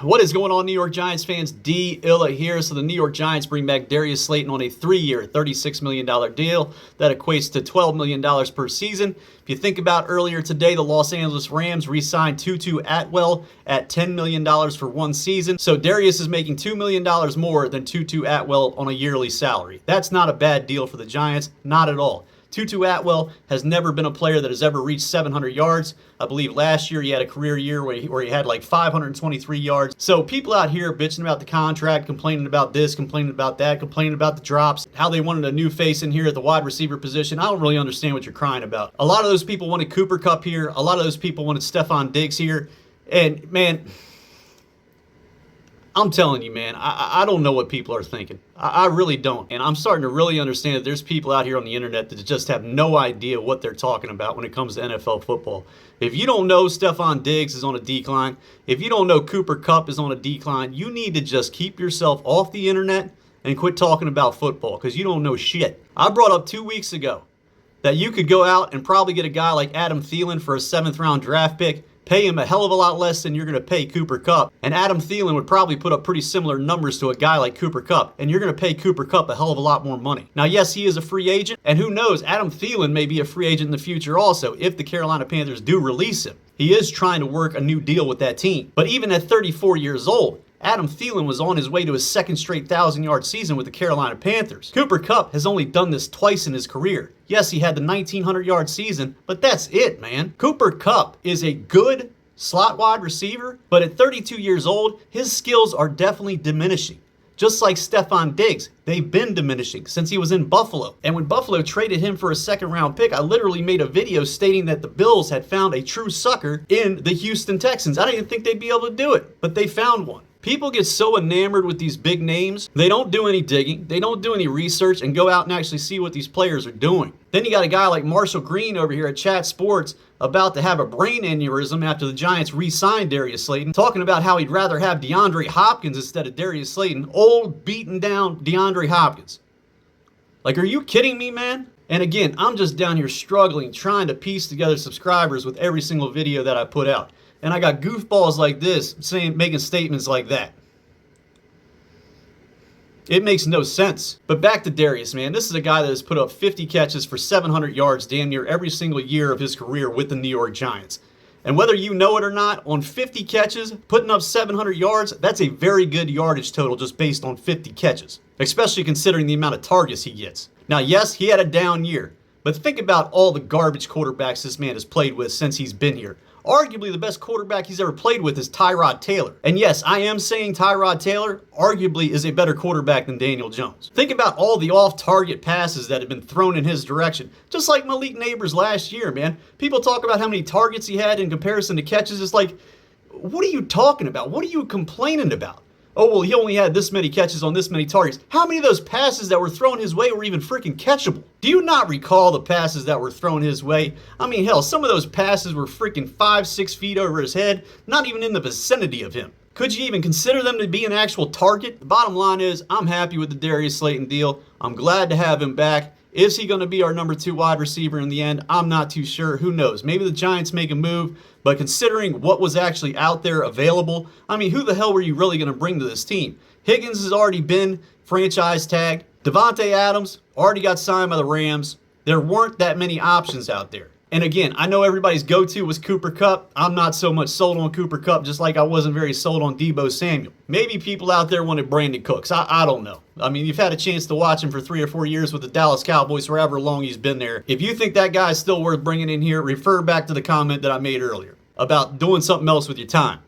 What is going on, New York Giants fans? D. Illa here. So the New York Giants bring back Darius Slayton on a 3-year, $36 million deal. That equates to $12 million per season. If you think about earlier today, the Los Angeles Rams re-signed Tutu Atwell at $10 million for one season. So Darius is making $2 million more than Tutu Atwell on a yearly salary. That's not a bad deal for the Giants, not at all. Tutu Atwell has never been a player that has ever reached 700 yards. I believe last year he had a career year where he had like 523 yards. So people out here bitching about the contract, complaining about this, complaining about that, complaining about the drops, how they wanted a new face in here at the wide receiver position. I don't really understand what you're crying about. A lot of those people wanted Cooper Kupp here. A lot of those people wanted Stephon Diggs here. And man, I'm telling you, man, I don't know what people are thinking. I really don't. And I'm starting to really understand that there's people out here on the internet that just have no idea what they're talking about when it comes to NFL football. If you don't know Stephon Diggs is on a decline, if you don't know Cooper Kupp is on a decline, you need to just keep yourself off the internet and quit talking about football because you don't know shit. I brought up 2 weeks ago that you could go out and probably get a guy like Adam Thielen for a 7th round draft pick, pay him a hell of a lot less than you're going to pay Cooper Kupp. And Adam Thielen would probably put up pretty similar numbers to a guy like Cooper Kupp. And you're going to pay Cooper Kupp a hell of a lot more money. Now, yes, he is a free agent. And who knows, Adam Thielen may be a free agent in the future also if the Carolina Panthers do release him. He is trying to work a new deal with that team. But even at 34 years old, Adam Thielen was on his way to his second straight 1,000-yard season with the Carolina Panthers. Cooper Kupp has only done this twice in his career. Yes, he had the 1,900-yard season, but that's it, man. Cooper Kupp is a good slot wide receiver, but at 32 years old, his skills are definitely diminishing. Just like Stephon Diggs, they've been diminishing since he was in Buffalo. And when Buffalo traded him for a 2nd-round pick, I literally made a video stating that the Bills had found a true sucker in the Houston Texans. I didn't think they'd be able to do it, but they found one. People get so enamored with these big names, they don't do any digging, they don't do any research and go out and actually see what these players are doing. Then you got a guy like Marshall Green over here at Chat Sports about to have a brain aneurysm after the Giants re-signed Darius Slayton, talking about how he'd rather have DeAndre Hopkins instead of Darius Slayton. Old, beaten down DeAndre Hopkins. Like, are you kidding me, man? And again, I'm just down here struggling, trying to piece together subscribers with every single video that I put out. And I got goofballs like this making statements like that. It makes no sense. But back to Darius, man. This is a guy that has put up 50 catches for 700 yards damn near every single year of his career with the New York Giants. And whether you know it or not, on 50 catches, putting up 700 yards, that's a very good yardage total just based on 50 catches, especially considering the amount of targets he gets. Now, yes, he had a down year, but think about all the garbage quarterbacks this man has played with since he's been here. Arguably, the best quarterback he's ever played with is Tyrod Taylor. And yes, I am saying Tyrod Taylor arguably is a better quarterback than Daniel Jones. Think about all the off-target passes that have been thrown in his direction. Just like Malik Neighbors last year, man. People talk about how many targets he had in comparison to catches. It's like, what are you talking about? What are you complaining about? Oh, well, he only had this many catches on this many targets. How many of those passes that were thrown his way were even freaking catchable? Do you not recall the passes that were thrown his way? I mean, hell, some of those passes were freaking 5-6 feet over his head, not even in the vicinity of him. Could you even consider them to be an actual target? The bottom line is, I'm happy with the Darius Slayton deal. I'm glad to have him back. Is he going to be our number 2 wide receiver in the end? I'm not too sure. Who knows? Maybe the Giants make a move, but considering what was actually out there available, I mean, who the hell were you really going to bring to this team? Higgins has already been franchise tagged. Devontae Adams already got signed by the Rams. There weren't that many options out there. And again, I know everybody's go-to was Cooper Kupp. I'm not so much sold on Cooper Kupp, just like I wasn't very sold on Deebo Samuel. Maybe people out there wanted Brandon Cooks. I don't know. I mean, you've had a chance to watch him for 3 or 4 years with the Dallas Cowboys, for however long he's been there. If you think that guy's still worth bringing in here, refer back to the comment that I made earlier about doing something else with your time.